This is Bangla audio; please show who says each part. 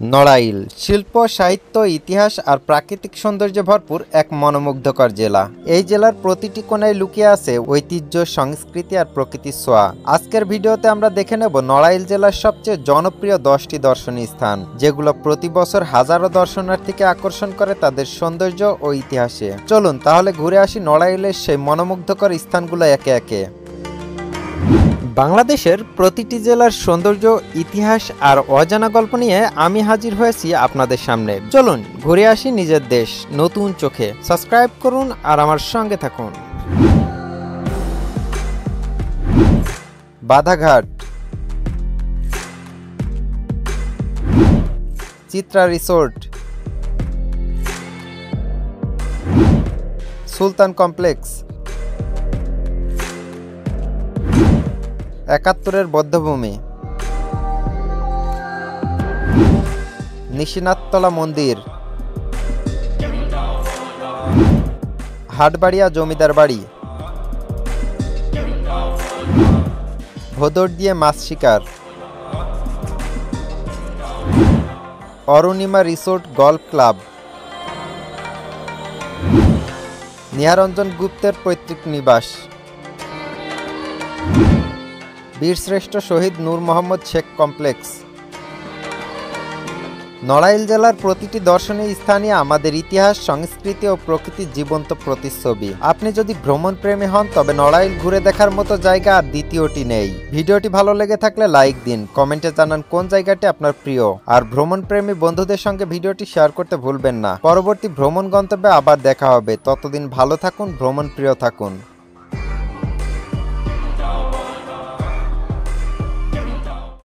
Speaker 1: নড়াইল শিল্প, সাহিত্য, ইতিহাস আর প্রাকৃতিক সৌন্দর্যে ভরপুর এক মনোমুগ্ধকর জেলা। এই জেলার প্রতিটি কোণায় লুকিয়ে আছে ঐতিহ্য, সংস্কৃতি আর প্রকৃতির ছোঁয়া। আজকের ভিডিওতে আমরা দেখে নেব নড়াইল জেলার সবচেয়ে জনপ্রিয় 10টি দর্শনীয় স্থান, যেগুলো প্রতি বছর হাজারো দর্শনার্থীকে আকর্ষণ করে তাদের সৌন্দর্য ও ইতিহাসে। চলুন তাহলে ঘুরে আসি নড়াইলের সেই মনোমুগ্ধকর স্থানগুলো একে একে। বাংলাদেশের প্রতিটি জেলার সৌন্দর্য, ইতিহাস আর অজানা গল্প নিয়ে আমি হাজির হয়েছি আপনাদের সামনে। চলুন ঘুরে আসি নিজের দেশ নতুন চোখে। সাবস্ক্রাইব করুন আর আমার সঙ্গে থাকুন। বাধাঘাট, চিত্রা রিসোর্ট, সুলতান কমপ্লেক্স, ৭১-এর বধ্যভূমি, নিশিনাথতলা মন্দির, হাটবাড়িয়া জমিদার বাড়ি, ভোদর দিয়ে মাছ শিকার, Arunima resort golf club, Niharranjan গুপ্তের পৈতৃক নিবাস, বীরশ্রেষ্ঠ শহীদ নূর মোহাম্মদ শেখ কমপ্লেক্স। নড়াইল জেলার প্রতিটি দর্শনীয় স্থানে আমাদের ইতিহাস, সংস্কৃতি ও প্রকৃতির জীবন্ত প্রতিচ্ছবি। আপনি যদি ভ্রমণ প্রেমী হন তবে নড়াইল ঘুরে দেখার মতো জায়গা আর দ্বিতীয়টি নেই। ভিডিওটি ভালো লেগে থাকলে লাইক দিন, কমেন্টে জানান কোন জায়গাটি আপনার প্রিয়, আর ভ্রমণ প্রেমী বন্ধুদের সঙ্গে ভিডিওটি শেয়ার করতে ভুলবেন না। পরবর্তী ভ্রমণ গন্তব্যে আবার দেখা হবে। ততদিন ভালো থাকুন, ভ্রমণ প্রিয় থাকুন।